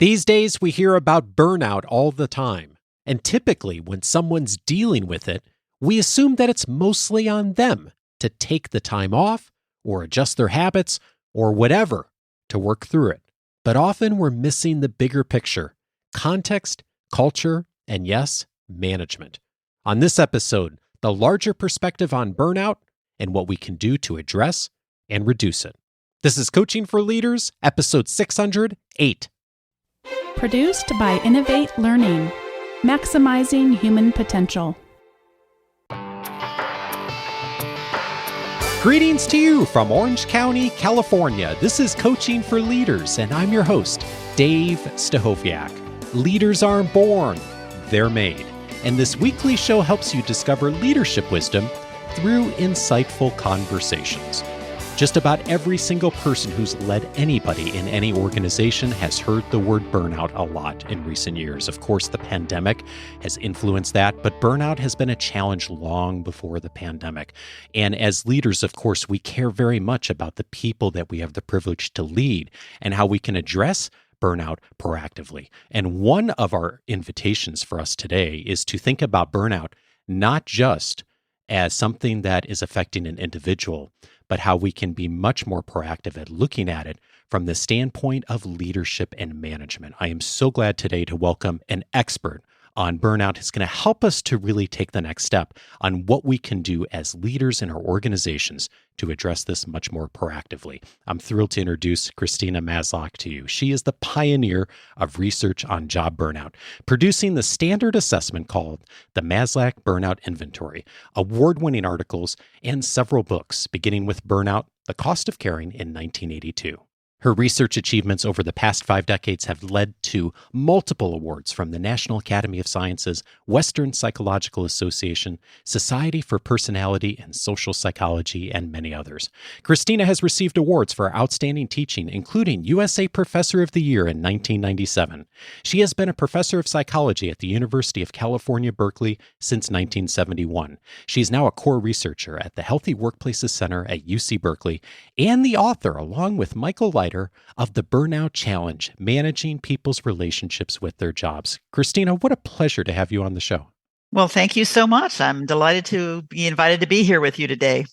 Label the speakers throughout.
Speaker 1: These days, we hear about burnout all the time. And typically, when someone's dealing with it, we assume that it's mostly on them to take the time off or adjust their habits or whatever to work through it. But often we're missing the bigger picture: context, culture, and yes, management. On this episode, the larger perspective on burnout and what we can do to address and reduce it. This is Coaching for Leaders, episode 608.
Speaker 2: Produced by Innovate Learning, maximizing human potential.
Speaker 1: Greetings to you from Orange County, California. This is Coaching for Leaders, and I'm your host, Dave Stachowiak. Leaders aren't born, they're made. And this weekly show helps you discover leadership wisdom through insightful conversations. Just about every single person who's led anybody in any organization has heard the word burnout a lot in recent years. Of course, the pandemic has influenced that, but burnout has been a challenge long before the pandemic. And as leaders, of course, we care very much about the people that we have the privilege to lead and how we can address burnout proactively. And one of our invitations for us today is to think about burnout not just as something that is affecting an individual, but how we can be much more proactive at looking at it from the standpoint of leadership and management. I am so glad today to welcome an expert on burnout who's going to help us to really take the next step on what we can do as leaders in our organizations to address this much more proactively. I'm thrilled to introduce Christina Maslach to you. She is the pioneer of research on job burnout, producing the standard assessment called the Maslach Burnout Inventory, award-winning articles, and several books, beginning with Burnout: The Cost of Caring in 1982. Her research achievements over the past 5 decades have led to multiple awards from the National Academy of Sciences, Western Psychological Association, Society for Personality and Social Psychology, and many others. Christina has received awards for outstanding teaching, including USA Professor of the Year in 1997. She has been a professor of psychology at the University of California, Berkeley since 1971. She is now a core researcher at the Healthy Workplaces Center at UC Berkeley and the author, along with Michael Leiter, of the Burnout Challenge, Managing People's Relationships with Their Jobs. Christina, what a pleasure to have you on the show.
Speaker 3: Well, thank you so much. I'm delighted to be invited to be here with you today.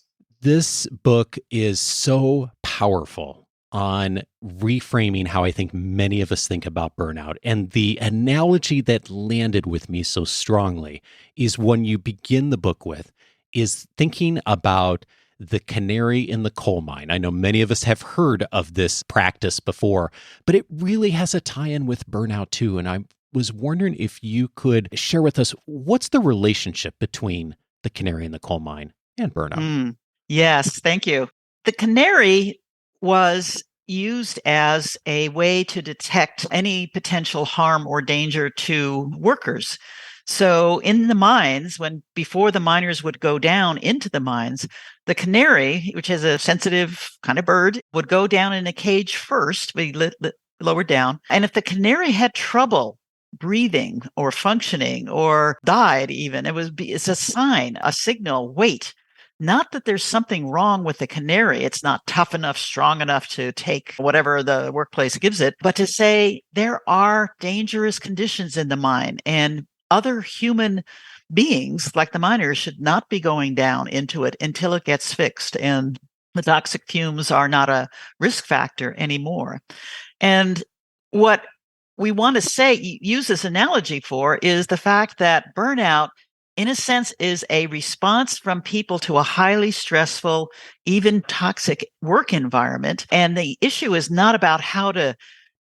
Speaker 1: This book is so powerful on reframing how I think many of us think about burnout. And the analogy that landed with me so strongly is when you begin the book with, is thinking about the canary in the coal mine. I know many of us have heard of this practice before, but it really has a tie-in with burnout too. And I was wondering if you could share with us, what's the relationship between the canary in the coal mine and burnout?
Speaker 3: Yes, thank you. The canary was used as a way to detect any potential harm or danger to workers. So in the mines, before the miners would go down into the mines, the canary, which is a sensitive kind of bird, would go down in a cage first, be lowered down. And if the canary had trouble breathing or functioning or died even, it's a sign, a signal, wait. Not that there's something wrong with the canary. It's not tough enough, strong enough to take whatever the workplace gives it, but to say there are dangerous conditions in the mine, and other human beings like the miners should not be going down into it until it gets fixed and the toxic fumes are not a risk factor anymore. And what we want to use this analogy for is the fact that burnout, in a sense, is a response from people to a highly stressful, even toxic work environment. And the issue is not about how to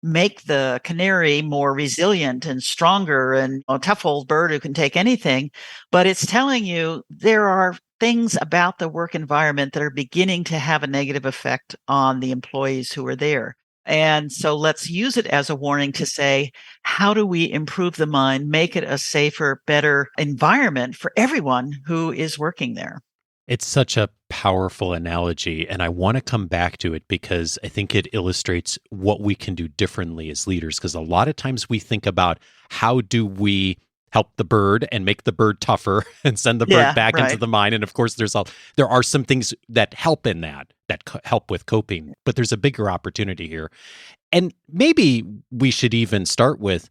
Speaker 3: make the canary more resilient and stronger and a tough old bird who can take anything, but it's telling you there are things about the work environment that are beginning to have a negative effect on the employees who are there. And so let's use it as a warning to say, how do we improve the mine, make it a safer, better environment for everyone who is working there?
Speaker 1: It's such a powerful analogy, and I want to come back to it because I think it illustrates what we can do differently as leaders. Because a lot of times we think about how do we help the bird and make the bird tougher and send the bird back into the mine. And of course, there are some things that help in that help with coping, but there's a bigger opportunity here. And maybe we should even start with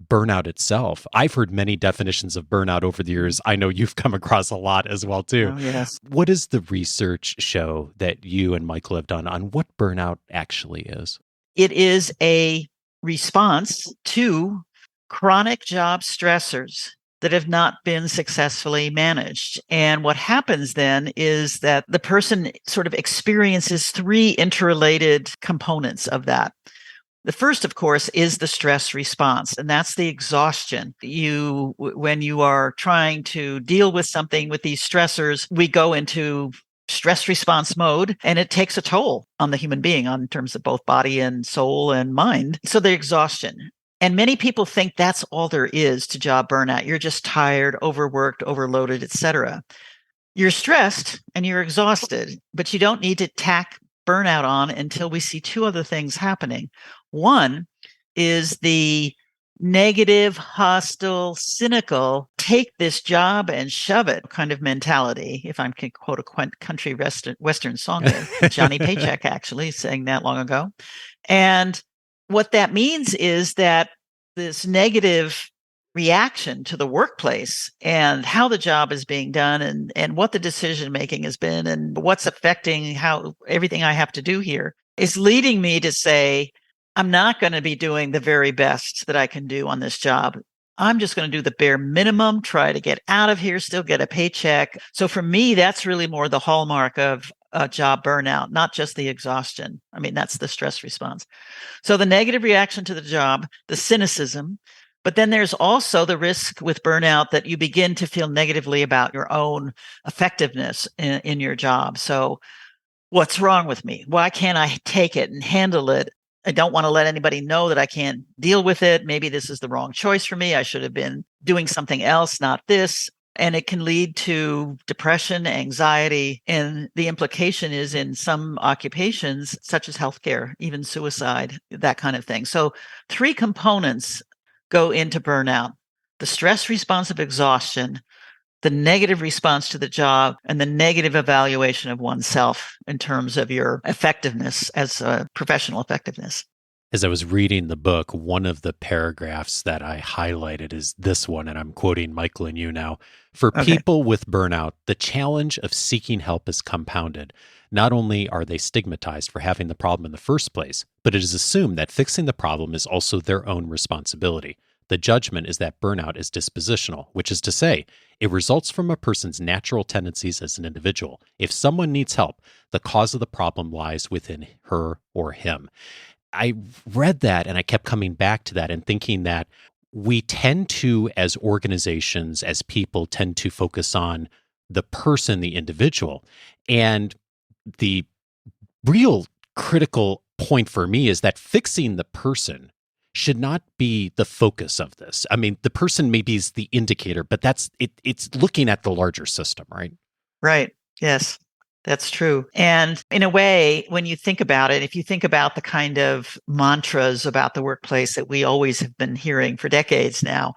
Speaker 1: burnout itself. I've heard many definitions of burnout over the years. I know you've come across a lot as well, too.
Speaker 3: Oh, yes.
Speaker 1: What does the research show that you and Michael have done on what burnout actually is?
Speaker 3: It is a response to chronic job stressors that have not been successfully managed. And what happens then is that the person sort of experiences three interrelated components of that. The first, of course, is the stress response, and that's the exhaustion. When you are trying to deal with something with these stressors, we go into stress response mode, and it takes a toll on the human being in terms of both body and soul and mind. So the exhaustion. And many people think that's all there is to job burnout. You're just tired, overworked, overloaded, etc. You're stressed and you're exhausted, but you don't need to tack burnout on until we see two other things happening. One is the negative, hostile, cynical, take this job and shove it kind of mentality. If I can quote a country western song there, Johnny Paycheck actually sang that long ago. And what that means is that this negative reaction to the workplace and how the job is being done and what the decision making has been and what's affecting how everything I have to do here is leading me to say, I'm not going to be doing the very best that I can do on this job. I'm just going to do the bare minimum, try to get out of here, still get a paycheck. So for me, that's really more the hallmark of job burnout, not just the exhaustion. I mean, that's the stress response. So the negative reaction to the job, the cynicism, but then there's also the risk with burnout that you begin to feel negatively about your own effectiveness in your job. So what's wrong with me? Why can't I take it and handle it? I don't want to let anybody know that I can't deal with it. Maybe this is the wrong choice for me. I should have been doing something else, not this. And it can lead to depression, anxiety. And the implication is in some occupations, such as healthcare, even suicide, that kind of thing. So three components go into burnout: the stress response of exhaustion, the negative response to the job, and the negative evaluation of oneself in terms of your effectiveness as a professional effectiveness.
Speaker 1: As I was reading the book, one of the paragraphs that I highlighted is this one, and I'm quoting Michael and you now. For people with burnout, the challenge of seeking help is compounded. Not only are they stigmatized for having the problem in the first place, but it is assumed that fixing the problem is also their own responsibility. The judgment is that burnout is dispositional, which is to say, it results from a person's natural tendencies as an individual. If someone needs help, the cause of the problem lies within her or him. I read that and I kept coming back to that and thinking that we tend to, as organizations, as people, tend to focus on the person, the individual. And the real critical point for me is that fixing the person should not be the focus of this. I mean, the person maybe is the indicator, but it's looking at the larger system, right?
Speaker 3: Right. Yes, that's true. And in a way, when you think about it, if you think about the kind of mantras about the workplace that we always have been hearing for decades now,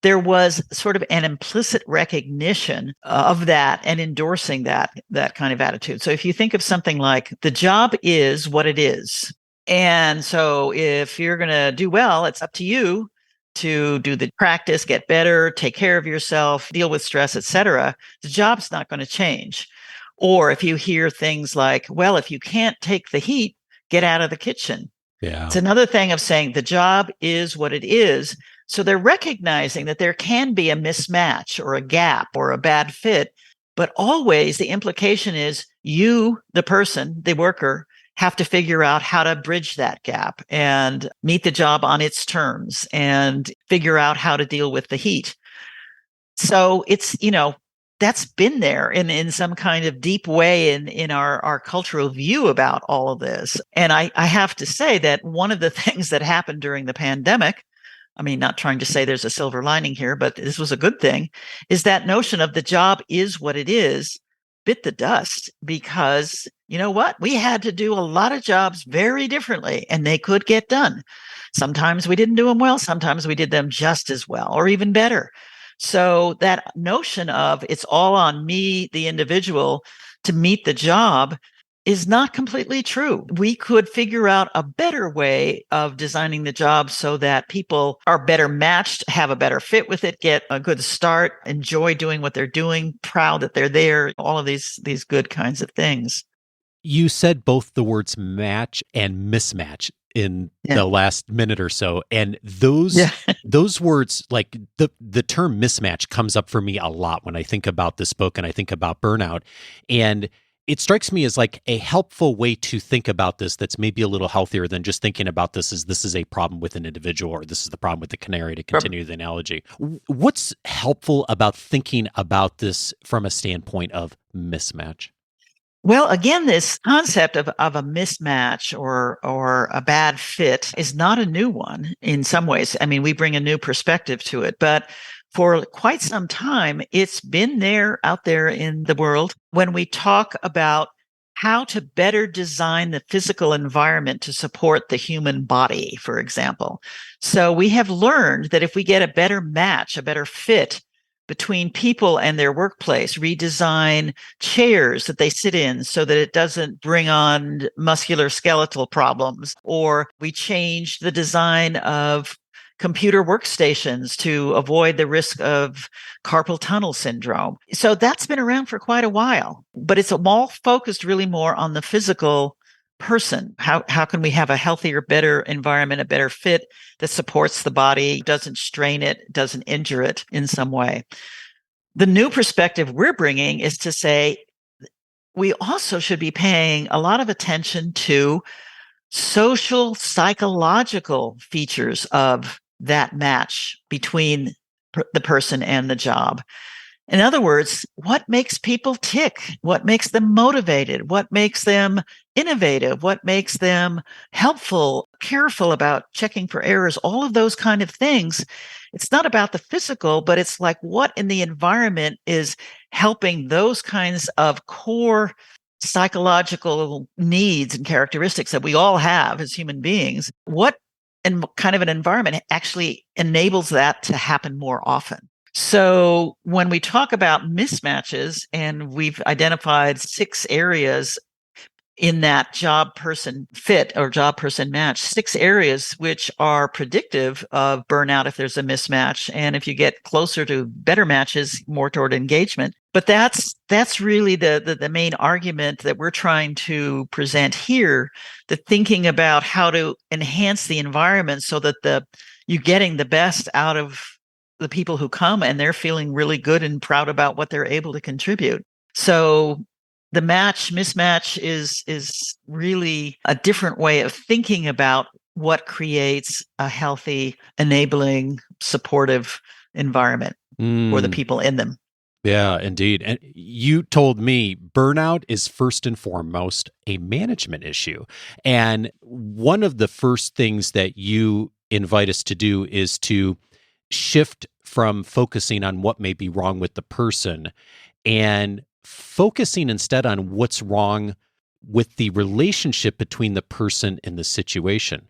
Speaker 3: there was sort of an implicit recognition of that and endorsing that kind of attitude. So if you think of something like the job is what it is. And so if you're going to do well, it's up to you to do the practice, get better, take care of yourself, deal with stress, etc. The job's not going to change. Or if you hear things like, well, if you can't take the heat, get out of the kitchen.
Speaker 1: Yeah.
Speaker 3: It's another thing of saying the job is what it is. So they're recognizing that there can be a mismatch or a gap or a bad fit, but always the implication is you, the person, the worker, have to figure out how to bridge that gap and meet the job on its terms and figure out how to deal with the heat. So it's, that's been there in some kind of deep way in our cultural view about all of this. And I have to say that one of the things that happened during the pandemic, I mean, not trying to say there's a silver lining here, but this was a good thing, is that notion of the job is what it is bit the dust because you know what? We had to do a lot of jobs very differently and they could get done. Sometimes we didn't do them well. Sometimes we did them just as well or even better. So that notion of it's all on me, the individual, to meet the job is not completely true. We could figure out a better way of designing the job so that people are better matched, have a better fit with it, get a good start, enjoy doing what they're doing, proud that they're there, all of these good kinds of things.
Speaker 1: You said both the words match and mismatch in the last minute or so. And those words, like the term mismatch comes up for me a lot when I think about this book and I think about burnout. And it strikes me as like a helpful way to think about this that's maybe a little healthier than just thinking about this as this is a problem with an individual or this is the problem with the canary, to continue the analogy. What's helpful about thinking about this from a standpoint of mismatch?
Speaker 3: Well, again, this concept of a mismatch or a bad fit is not a new one in some ways. I mean, we bring a new perspective to it, but for quite some time, it's been there out there in the world when we talk about how to better design the physical environment to support the human body, for example. So we have learned that if we get a better match, a better fit between people and their workplace, redesign chairs that they sit in so that it doesn't bring on musculoskeletal problems, or we change the design of computer workstations to avoid the risk of carpal tunnel syndrome. So that's been around for quite a while, but it's all focused really more on the physical person. How can we have a healthier, better environment, a better fit that supports the body, doesn't strain it, doesn't injure it in some way? The new perspective we're bringing is to say we also should be paying a lot of attention to social, psychological features of that match between the person and the job. In other words, what makes people tick? What makes them motivated? What makes them innovative? What makes them helpful, careful about checking for errors? All of those kind of things. It's not about the physical, but it's like what in the environment is helping those kinds of core psychological needs and characteristics that we all have as human beings. What and kind of an environment actually enables that to happen more often. So when we talk about mismatches, and we've identified 6 areas in that job person fit or job person match, 6 areas which are predictive of burnout if there's a mismatch. And if you get closer to better matches, more toward engagement. But that's really the main argument that we're trying to present here, the thinking about how to enhance the environment so that you're getting the best out of the people who come and they're feeling really good and proud about what they're able to contribute. So the mismatch is really a different way of thinking about what creates a healthy, enabling, supportive environment for the people in them.
Speaker 1: Yeah, indeed. And you told me burnout is first and foremost a management issue. And one of the first things that you invite us to do is to shift from focusing on what may be wrong with the person and focusing instead on what's wrong with the relationship between the person and the situation.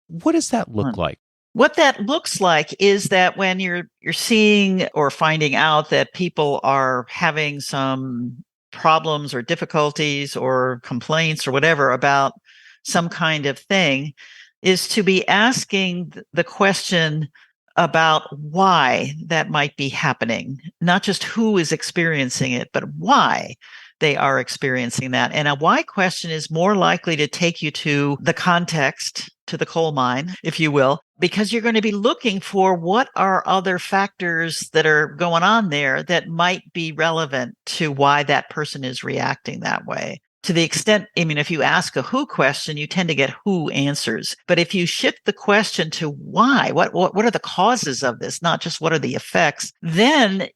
Speaker 1: What does that look like?
Speaker 3: What that looks like is that when you're seeing or finding out that people are having some problems or difficulties or complaints or whatever about some kind of thing, is to be asking the question about why that might be happening, not just who is experiencing it, but why they are experiencing that. And a why question is more likely to take you to the context, to the coal mine, if you will, because you're going to be looking for what are other factors that are going on there that might be relevant to why that person is reacting that way. To the extent, I mean, if you ask a who question, you tend to get who answers. But if you shift the question to why, what are the causes of this, not just what are the effects, then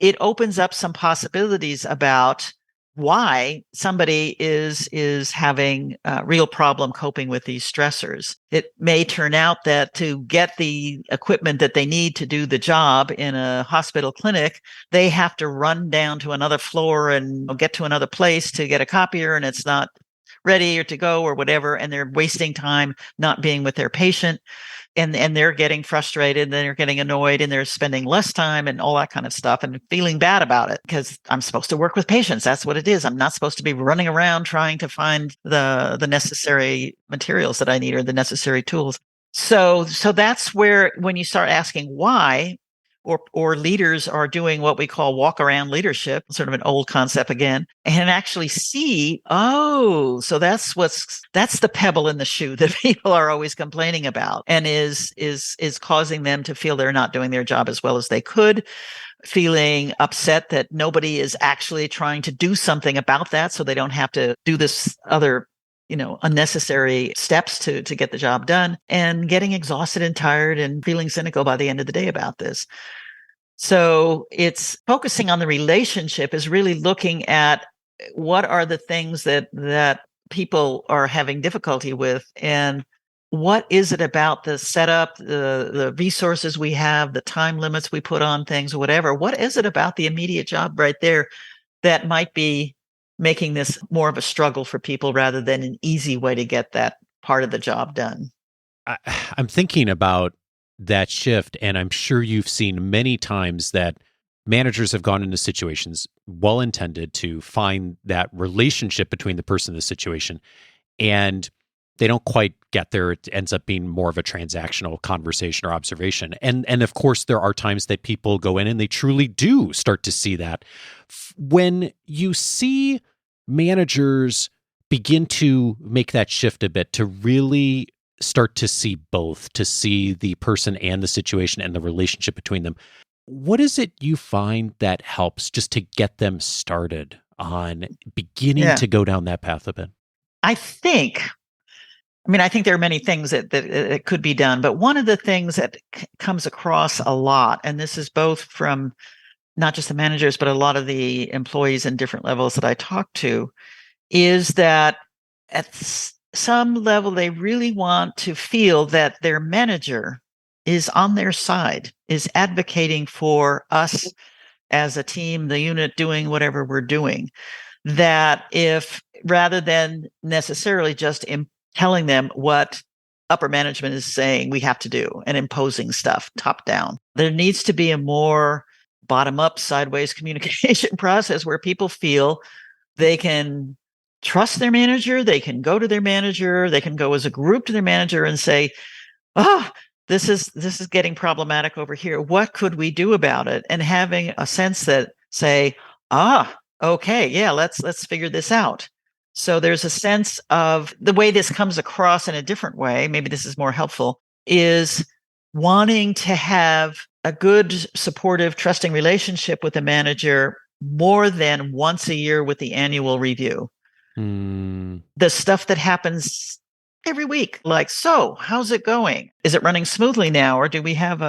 Speaker 3: it opens up some possibilities about why somebody is having a real problem coping with these stressors. It may turn out that to get the equipment that they need to do the job in a hospital clinic, they have to run down to another floor and get to another place to get a copier, and it's not ready or to go or whatever, and they're wasting time not being with their patient. And they're getting frustrated, and they're getting annoyed, and they're spending less time and all that kind of stuff and feeling bad about it because I'm supposed to work with patients. That's what it is. I'm not supposed to be running around trying to find the necessary materials that I need or the necessary tools. So that's where when you start asking why, or leaders are doing what we call walk around leadership, sort of an old concept again, and actually see, oh, so that's the pebble in the shoe that people are always complaining about, and is causing them to feel they're not doing their job as well as they could, feeling upset that nobody is actually trying to do something about that, so they don't have to do this other unnecessary steps to get the job done, and getting exhausted and tired and feeling cynical by the end of the day about this. So it's focusing on the relationship is really looking at what are the things that people are having difficulty with, and what is it about the setup, the resources we have, the time limits we put on things, whatever. What is it about the immediate job right there that might be making this more of a struggle for people rather than an easy way to get that part of the job done?
Speaker 1: I'm thinking about that shift, and I'm sure you've seen many times that managers have gone into situations well-intended to find that relationship between the person and the situation, and they don't quite get there. It ends up being more of a transactional conversation or observation. And of course, there are times that people go in and they truly do start to see that. When you see managers begin to make that shift a bit to really start to see both, to see the person and the situation and the relationship between them, what is it you find that helps just to get them started on beginning to go down that path a bit?
Speaker 3: I think there are many things that could be done, but one of the things that comes across a lot, and this is both from not just the managers, but a lot of the employees in different levels that I talk to, is that at some level, they really want to feel that their manager is on their side, is advocating for us as a team, the unit, doing whatever we're doing. That if, rather than necessarily just telling them what upper management is saying we have to do and imposing stuff top down, there needs to be a more bottom up, sideways communication process where people feel they can trust their manager, they can go to their manager, they can go as a group to their manager and say, this is getting problematic over here. What could we do about it? And having a sense that say, okay, yeah, let's figure this out. So there's a sense of the way this comes across in a different way, maybe this is more helpful, is wanting to have a good, supportive, trusting relationship with the manager more than once a year with the annual review. The stuff that happens every week, like, so how's it going? Is it running smoothly now? Or do we have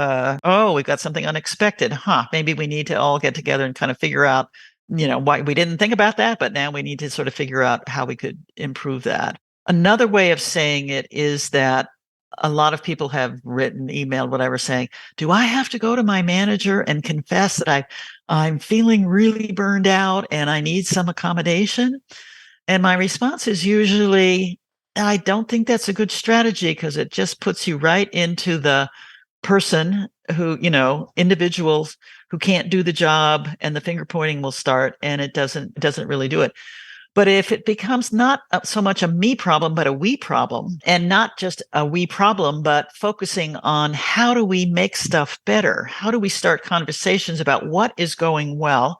Speaker 3: we've got something unexpected? Maybe we need to all get together and kind of figure out, why we didn't think about that, but now we need to sort of figure out how we could improve that. Another way of saying it is that a lot of people have written, emailed, whatever, saying, do I have to go to my manager and confess that I'm feeling really burned out and I need some accommodation? And my response is usually, I don't think that's a good strategy, because it just puts you right into the person who, individuals who can't do the job, and the finger pointing will start, and it doesn't really do it. But if it becomes not so much a me problem, but a we problem, and not just a we problem, but focusing on how do we make stuff better? How do we start conversations about what is going well?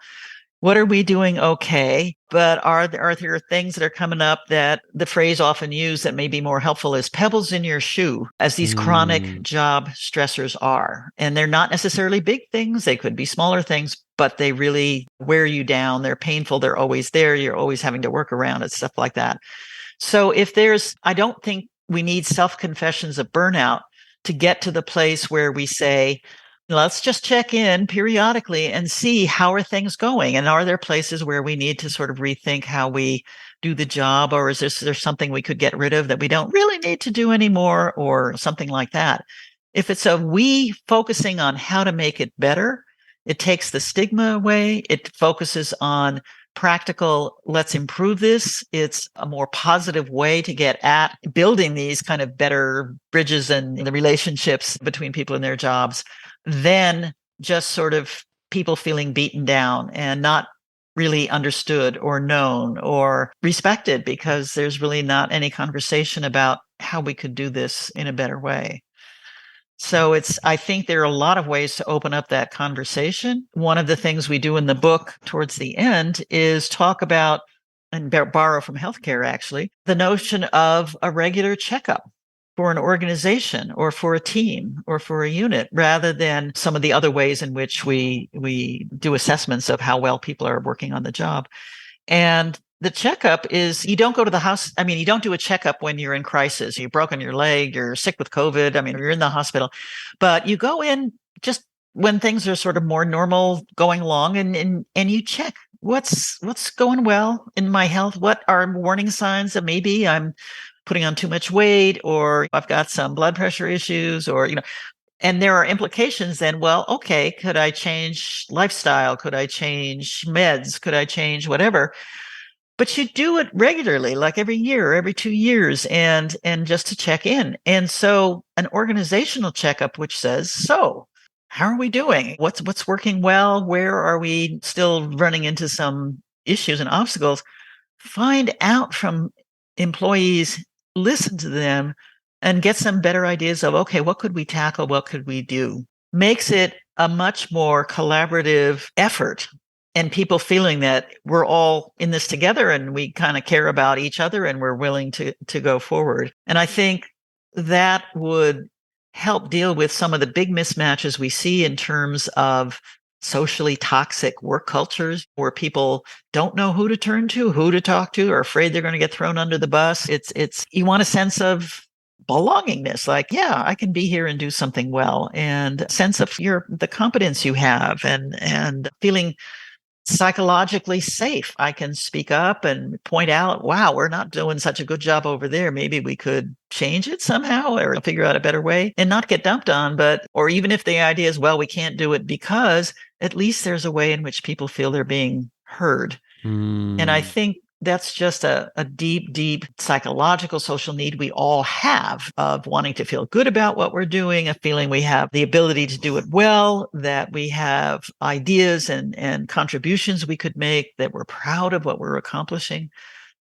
Speaker 3: What are we doing okay? But are there things that are coming up that the phrase often used that may be more helpful is pebbles in your shoe, as these chronic job stressors are. And they're not necessarily big things. They could be smaller things, but they really wear you down. They're painful. They're always there. You're always having to work around it, stuff like that. So I don't think we need self-confessions of burnout to get to the place where we say, Let's just check in periodically and see how are things going. And are there places where we need to sort of rethink how we do the job, or is there something we could get rid of that we don't really need to do anymore, or something like that? If it's a we focusing on how to make it better, it takes the stigma away. It focuses on practical, let's improve this. It's a more positive way to get at building these kind of better bridges and the relationships between people in their jobs than just sort of people feeling beaten down and not really understood or known or respected, because there's really not any conversation about how we could do this in a better way. So I think there are a lot of ways to open up that conversation. One of the things we do in the book towards the end is talk about, and borrow from healthcare actually, the notion of a regular checkup for an organization or for a team or for a unit, rather than some of the other ways in which we do assessments of how well people are working on the job. And the checkup is, you don't go to the house. I mean, you don't do a checkup when you're in crisis. You've broken your leg, you're sick with COVID. I mean, you're in the hospital, but you go in just when things are sort of more normal going along, and you check what's going well in my health. What are warning signs that maybe I'm putting on too much weight, or I've got some blood pressure issues, or, and there are implications then. Well, okay, could I change lifestyle? Could I change meds? Could I change whatever? But you do it regularly, like every year, every 2 years, and just to check in. And so an organizational checkup, which says, so how are we doing? What's working well? Where are we still running into some issues and obstacles? Find out from employees, listen to them, and get some better ideas of, okay, what could we tackle? What could we do? Makes it a much more collaborative effort, and people feeling that we're all in this together and we kind of care about each other and we're willing to go forward. And I think that would help deal with some of the big mismatches we see in terms of socially toxic work cultures, where people don't know who to turn to, who to talk to, or afraid they're going to get thrown under the bus. It's you want a sense of belongingness, like, yeah, I can be here and do something well, and sense of the competence you have, and feeling psychologically safe. I can speak up and point out, wow, we're not doing such a good job over there. Maybe we could change it somehow or figure out a better way, and not get dumped on. Or even if the idea is, well, we can't do it, because at least there's a way in which people feel they're being heard. And I think that's just a deep, deep psychological social need we all have, of wanting to feel good about what we're doing, a feeling we have the ability to do it well, that we have ideas and contributions we could make, that we're proud of what we're accomplishing,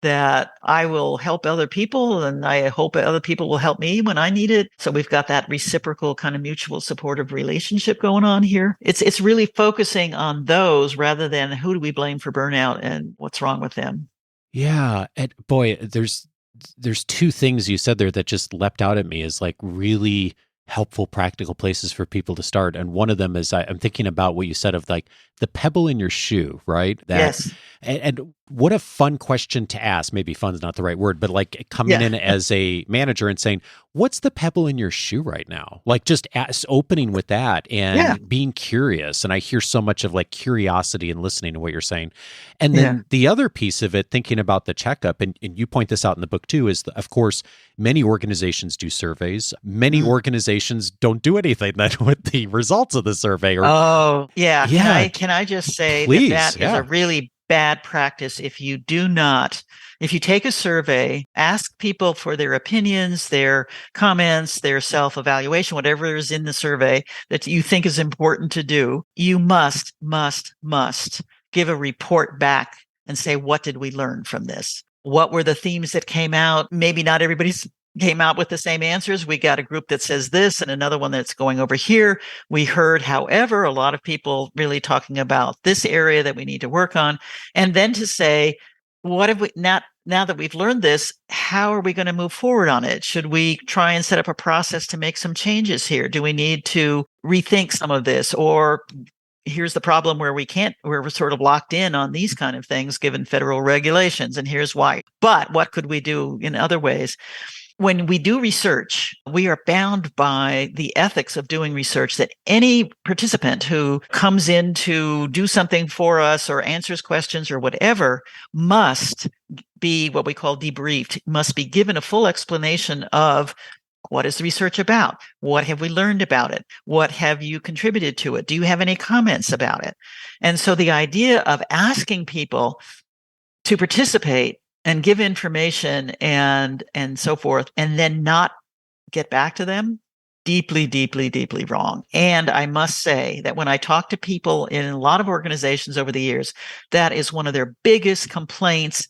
Speaker 3: that I will help other people and I hope other people will help me when I need it. So we've got that reciprocal kind of mutual supportive relationship going on here. It's really focusing on those rather than who do we blame for burnout and what's wrong with them.
Speaker 1: Yeah. And boy, there's two things you said there that just leapt out at me as like really helpful, practical places for people to start. And one of them is I'm thinking about what you said of like the pebble in your shoe, right?
Speaker 3: Yes.
Speaker 1: And what a fun question to ask. Maybe fun is not the right word, but like coming in as a manager and saying, what's the pebble in your shoe right now? Like just opening with that and being curious. And I hear so much of like curiosity and listening to what you're saying. And then the other piece of it, thinking about the checkup, and you point this out in the book too, is of course, many organizations do surveys. Many organizations don't do anything then with the results of the survey. Can I just say Please,
Speaker 3: that is a really bad practice if you take a survey, ask people for their opinions, their comments, their self-evaluation, whatever is in the survey that you think is important to do, you must give a report back and say, what did we learn from this? What were the themes that came out? Maybe not everybody's came out with the same answers. We got a group that says this and another one that's going over here. We heard, however, a lot of people really talking about this area that we need to work on. And then to say, what have we now that we've learned this, how are we going to move forward on it? Should we try and set up a process to make some changes here? Do we need to rethink some of this? Or here's the problem where we're sort of locked in on these kind of things given federal regulations, and here's why. But what could we do in other ways? when we do research, we are bound by the ethics of doing research that any participant who comes in to do something for us or answers questions or whatever must be what we call debriefed, must be given a full explanation of what is the research about? What have we learned about it? What have you contributed to it? Do you have any comments about it? And so the idea of asking people to participate and give information and so forth, and then not get back to them, deeply, deeply, deeply wrong. And I must say that when I talk to people in a lot of organizations over the years, that is one of their biggest complaints,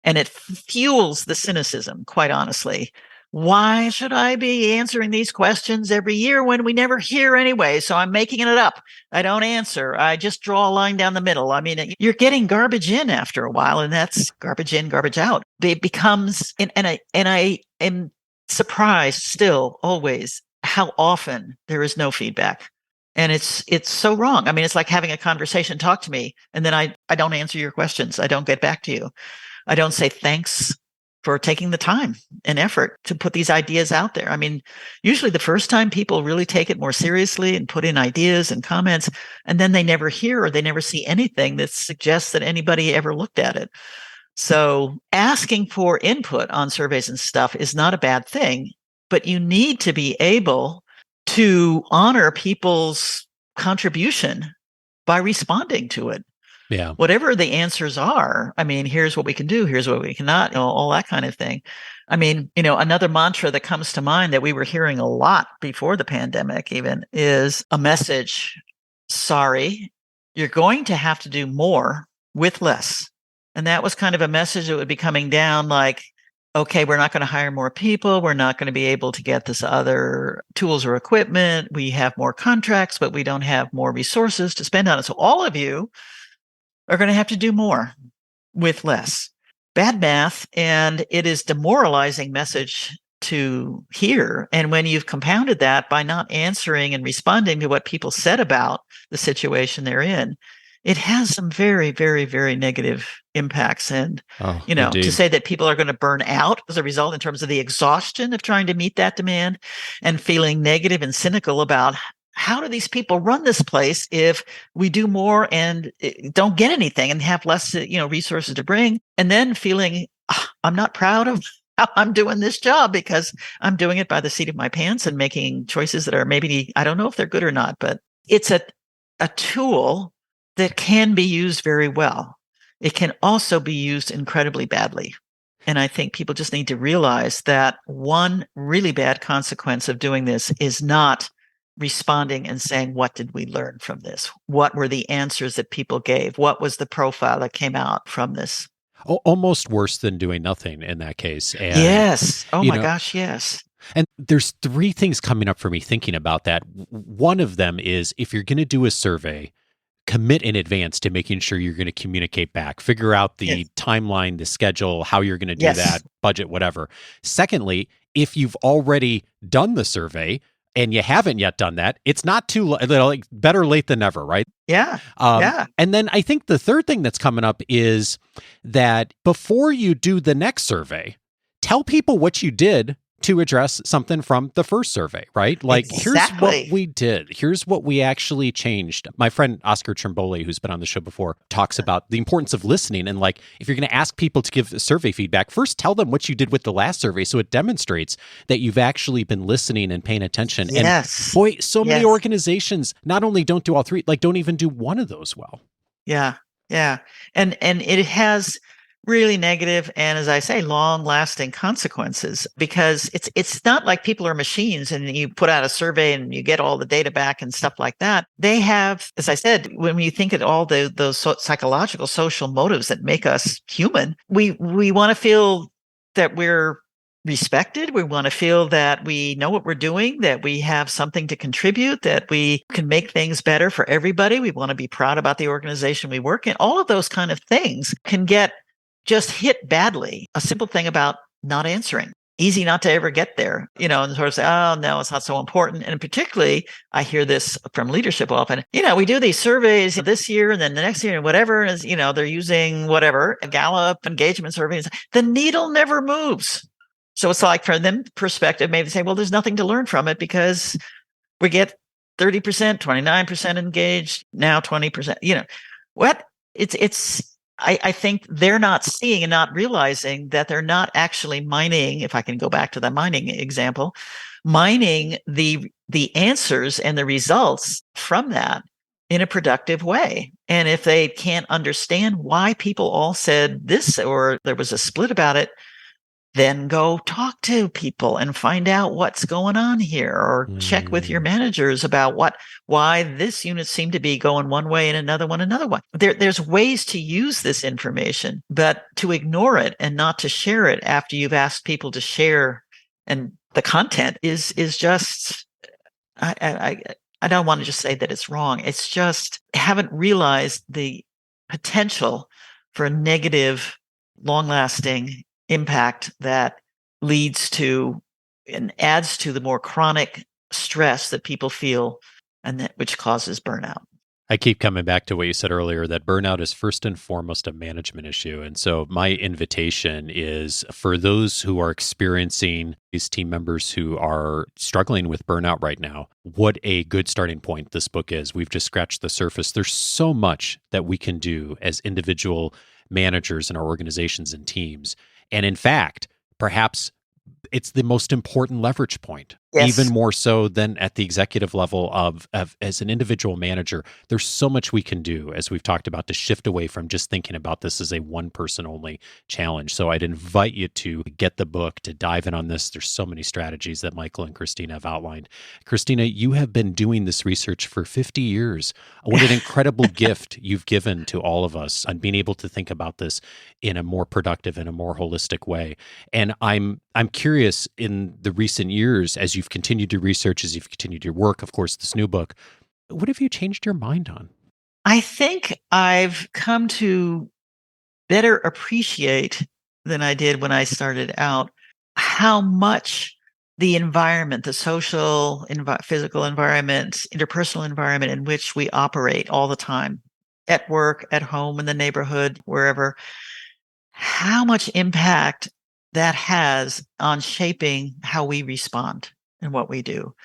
Speaker 3: and it fuels the cynicism, quite honestly. Why should I be answering these questions every year when we never hear anyway? So I'm making it up. I don't answer. I just draw a line down the middle. I mean, you're getting garbage in after a while, and that's garbage in, garbage out. It becomes, and I am surprised still always how often there is no feedback. And it's so wrong. I mean, it's like having a conversation, talk to me, and then I don't answer your questions. I don't get back to you. I don't say thanks for taking the time and effort to put these ideas out there. I mean, usually the first time people really take it more seriously and put in ideas and comments, and then they never hear or they never see anything that suggests that anybody ever looked at it. So asking for input on surveys and stuff is not a bad thing, but you need to be able to honor people's contribution by responding to it.
Speaker 1: Yeah.
Speaker 3: Whatever the answers are, I mean, here's what we can do, here's what we cannot, all that kind of thing. I mean, another mantra that comes to mind that we were hearing a lot before the pandemic even is a message, sorry, you're going to have to do more with less. And that was kind of a message that would be coming down like, okay, we're not going to hire more people. We're not going to be able to get this other tools or equipment. We have more contracts, but we don't have more resources to spend on it. So all of you are going to have to do more with less. Bad math, and it is demoralizing message to hear. And when you've compounded that by not answering and responding to what people said about the situation they're in, it has some very, very, very negative impacts. And,
Speaker 1: Indeed.
Speaker 3: to say that people are going to burn out as a result in terms of the exhaustion of trying to meet that demand and feeling negative and cynical about how do these people run this place if we do more and don't get anything and have less, resources to bring, and then feeling I'm not proud of how I'm doing this job because I'm doing it by the seat of my pants and making choices that are maybe, I don't know if they're good or not, but it's a tool that can be used very well. It can also be used incredibly badly. And I think people just need to realize that one really bad consequence of doing this is not responding and saying, what did we learn from this? What were the answers that people gave? What was the profile that came out from this?
Speaker 1: Almost worse than doing nothing in that case. And,
Speaker 3: yes. Oh my gosh, yes.
Speaker 1: And there's three things coming up for me thinking about that. One of them is if you're going to do a survey, commit in advance to making sure you're going to communicate back, figure out the timeline, the schedule, how you're going to do that, budget, whatever. Secondly, if you've already done the survey, and you haven't yet done that, it's not too like better late than never, right?
Speaker 3: Yeah.
Speaker 1: And then I think the third thing that's coming up is that before you do the next survey, tell people what you did to address something from the first survey, right? Like, Here's what we did. Here's what we actually changed. My friend Oscar Trimboli, who's been on the show before, talks about the importance of listening. And like, if you're going to ask people to give survey feedback, first tell them what you did with the last survey. So it demonstrates that you've actually been listening and paying attention.
Speaker 3: Yes.
Speaker 1: And boy, so many organizations not only don't do all three, like don't even do one of those well.
Speaker 3: Yeah. Yeah. And it has really negative and, as I say, long-lasting consequences, because it's not like people are machines and you put out a survey and you get all the data back and stuff like that. They have, as I said, when you think of all those psychological, social motives that make us human, we want to feel that we're respected. We want to feel that we know what we're doing, that we have something to contribute, that we can make things better for everybody. We want to be proud about the organization we work in. All of those kind of things can get just hit badly. A simple thing about not answering. Easy not to ever get there, and sort of say, oh, no, it's not so important. And particularly, I hear this from leadership often, we do these surveys this year and then the next year and whatever, and, they're using whatever, Gallup engagement surveys. The needle never moves. So it's like from them perspective, maybe say, well, there's nothing to learn from it because we get 30%, 29% engaged, now 20%, what I think they're not seeing and not realizing that they're not actually mining, if I can go back to the mining example, mining the answers and the results from that in a productive way. And if they can't understand why people all said this or there was a split about it, then go talk to people and find out what's going on here, or check with your managers about why this unit seemed to be going one way and another one another way. There's ways to use this information, but to ignore it and not to share it after you've asked people to share and the content is just, I don't want to just say that it's wrong. It's just haven't realized the potential for a negative, long-lasting impact that leads to and adds to the more chronic stress that people feel, and which causes burnout.
Speaker 1: I keep coming back to what you said earlier, that burnout is first and foremost a management issue. And so my invitation is for those who are experiencing these team members who are struggling with burnout right now, what a good starting point this book is. We've just scratched the surface. There's so much that we can do as individual managers in our organizations and teams. And in fact, perhaps it's the most important leverage point, even more so than at the executive level of as an individual manager. There's so much we can do, as we've talked about, to shift away from just thinking about this as a one-person only challenge. So I'd invite you to get the book, to dive in on this. There's so many strategies that Michael and Christina have outlined. Christina, you have been doing this research for 50 years. What an incredible gift you've given to all of us on being able to think about this in a more productive and a more holistic way. And I'm curious, in the recent years, as you've continued to research, as you've continued your work, of course, this new book, what have you changed your mind on?
Speaker 3: I think I've come to better appreciate than I did when I started out how much the environment, the social, physical environment, interpersonal environment in which we operate all the time, at work, at home, in the neighborhood, wherever, how much impact that has on shaping how we respond and what we do.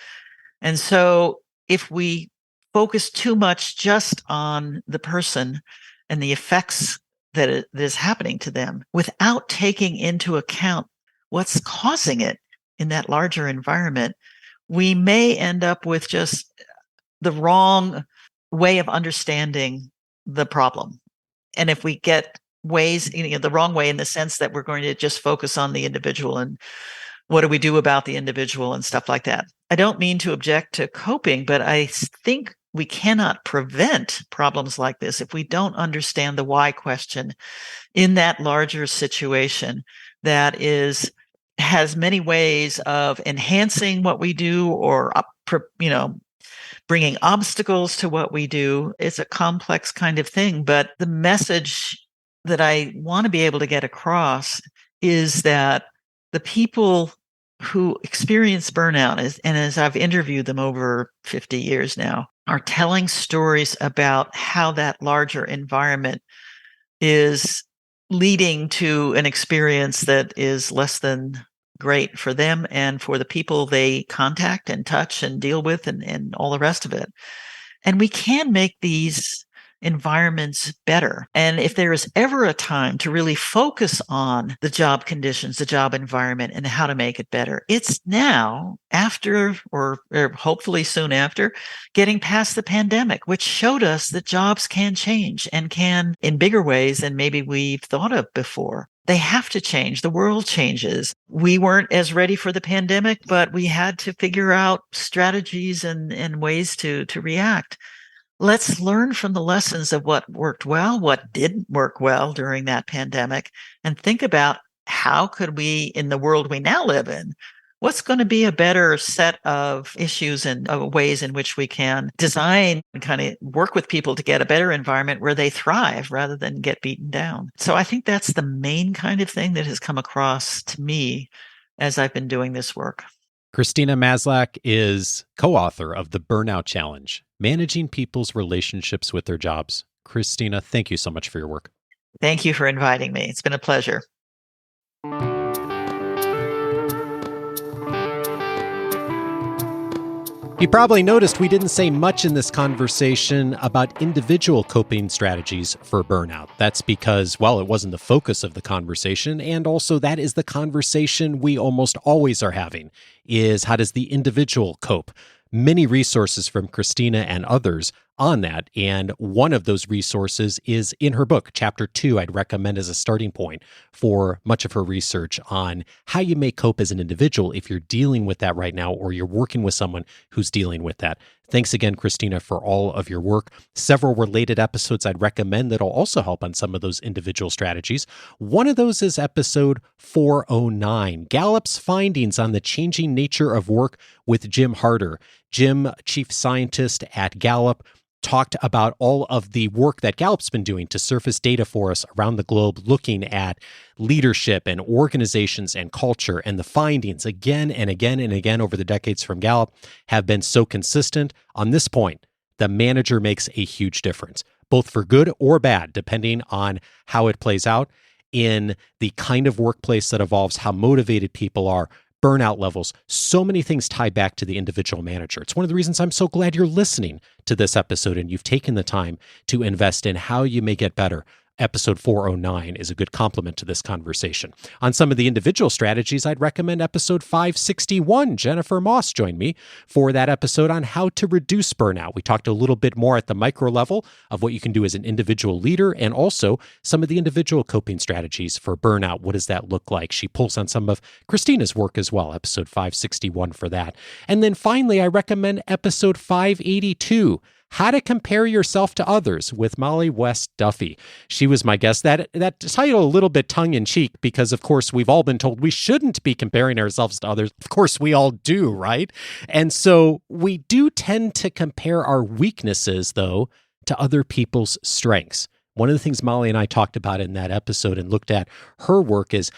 Speaker 3: And so if we focus too much just on the person and the effects that is happening to them without taking into account what's causing it in that larger environment, we may end up with just the wrong way of understanding the problem. And if we get ways, the wrong way in the sense that we're going to just focus on the individual and what do we do about the individual and stuff like that. I don't mean to object to coping, but I think we cannot prevent problems like this if we don't understand the why question in that larger situation that has many ways of enhancing what we do or bringing obstacles to what we do. It's a complex kind of thing, but the message that I want to be able to get across is that the people who experience burnout, and as I've interviewed them over 50 years now, are telling stories about how that larger environment is leading to an experience that is less than great for them and for the people they contact and touch and deal with and all the rest of it. And we can make these environments better. And if there is ever a time to really focus on the job conditions, the job environment, and how to make it better, it's now, after or hopefully soon after getting past the pandemic, which showed us that jobs can change and can in bigger ways than maybe we've thought of before. They have to change. The world changes. We weren't as ready for the pandemic, but we had to figure out strategies and ways to react. Let's learn from the lessons of what worked well, what didn't work well during that pandemic, and think about how could we, in the world we now live in, what's going to be a better set of issues and ways in which we can design and kind of work with people to get a better environment where they thrive rather than get beaten down. So I think that's the main kind of thing that has come across to me as I've been doing this work.
Speaker 1: Christina Maslach is co-author of The Burnout Challenge, Managing People's Relationships with Their Jobs. Christina, thank you so much for your work.
Speaker 3: Thank you for inviting me. It's been a pleasure.
Speaker 1: You probably noticed we didn't say much in this conversation about individual coping strategies for burnout. That's because, well, it wasn't the focus of the conversation, and also that is the conversation we almost always are having, is how does the individual cope? Many resources from Christina and others on that, and one of those resources is in her book, Chapter 2, I'd recommend as a starting point for much of her research on how you may cope as an individual if you're dealing with that right now or you're working with someone who's dealing with that. Thanks again, Christina, for all of your work. Several related episodes I'd recommend that'll also help on some of those individual strategies. One of those is episode 409, Gallup's Findings on the Changing Nature of Work with Jim Harder. Jim, chief scientist at Gallup, talked about all of the work that Gallup's been doing to surface data for us around the globe, looking at leadership and organizations and culture. And the findings again and again and again over the decades from Gallup have been so consistent. On this point, the manager makes a huge difference, both for good or bad, depending on how it plays out in the kind of workplace that evolves, how motivated people are, burnout levels. So many things tie back to the individual manager. It's one of the reasons I'm so glad you're listening to this episode and you've taken the time to invest in how you may get better. Episode 409 is a good complement to this conversation. On some of the individual strategies, I'd recommend episode 561. Jennifer Moss joined me for that episode on how to reduce burnout. We talked a little bit more at the micro level of what you can do as an individual leader and also some of the individual coping strategies for burnout. What does that look like? She pulls on some of Christina's work as well, episode 561 for that. And then finally, I recommend episode 582. How to Compare Yourself to Others with Molly West Duffy. She was my guest. That title a little bit tongue-in-cheek because, of course, we've all been told we shouldn't be comparing ourselves to others. Of course, we all do, right? And so we do tend to compare our weaknesses, though, to other people's strengths. One of the things Molly and I talked about in that episode and looked at her work is,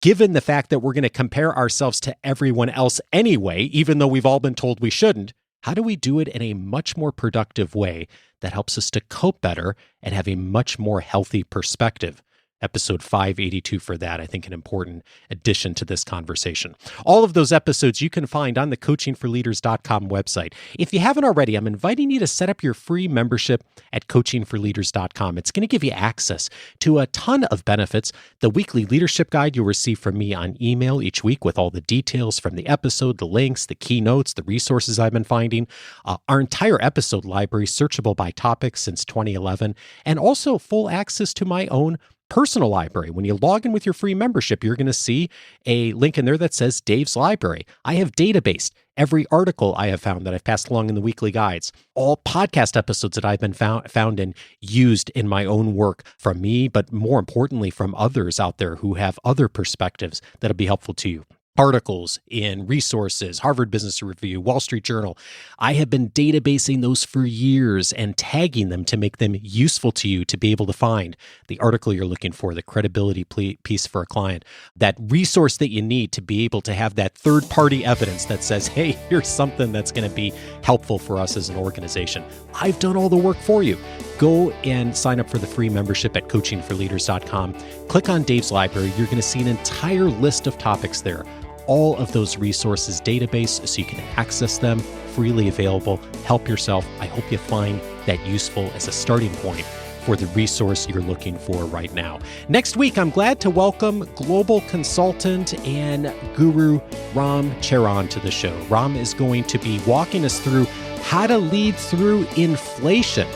Speaker 1: given the fact that we're going to compare ourselves to everyone else anyway, even though we've all been told we shouldn't, how do we do it in a much more productive way that helps us to cope better and have a much more healthy perspective? Episode 582 for that, I think an important addition to this conversation. All of those episodes you can find on the coachingforleaders.com website. If you haven't already, I'm inviting you to set up your free membership at coachingforleaders.com. It's going to give you access to a ton of benefits. The weekly leadership guide you'll receive from me on email each week with all the details from the episode, the links, the keynotes, the resources I've been finding, our entire episode library, searchable by topic since 2011, and also full access to my own personal library. When you log in with your free membership, you're going to see a link in there that says Dave's Library. I have databased every article I have found that I've passed along in the weekly guides, all podcast episodes that I've been found and used in my own work from me, but more importantly, from others out there who have other perspectives that'll be helpful to you. Articles in resources, Harvard Business Review, Wall Street Journal. I have been databasing those for years and tagging them to make them useful to you to be able to find the article you're looking for, the credibility piece for a client, that resource that you need to be able to have that third-party evidence that says, hey, here's something that's going to be helpful for us as an organization. I've done all the work for you. Go and sign up for the free membership at coachingforleaders.com. Click on Dave's Library. You're going to see an entire list of topics there. All of those resources database so you can access them, freely available. Help yourself. I hope you find that useful as a starting point for the resource you're looking for right now. Next week, I'm glad to welcome global consultant and guru Ram Charan to the show. Ram is going to be walking us through how to lead through inflation.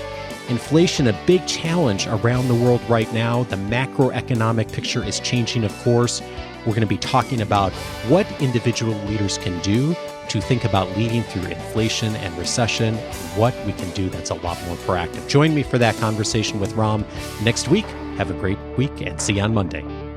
Speaker 1: Inflation, a big challenge around the world right now. The macroeconomic picture is changing, of course. We're going to be talking about what individual leaders can do to think about leading through inflation and recession, and what we can do that's a lot more proactive. Join me for that conversation with Ram next week. Have a great week and see you on Monday.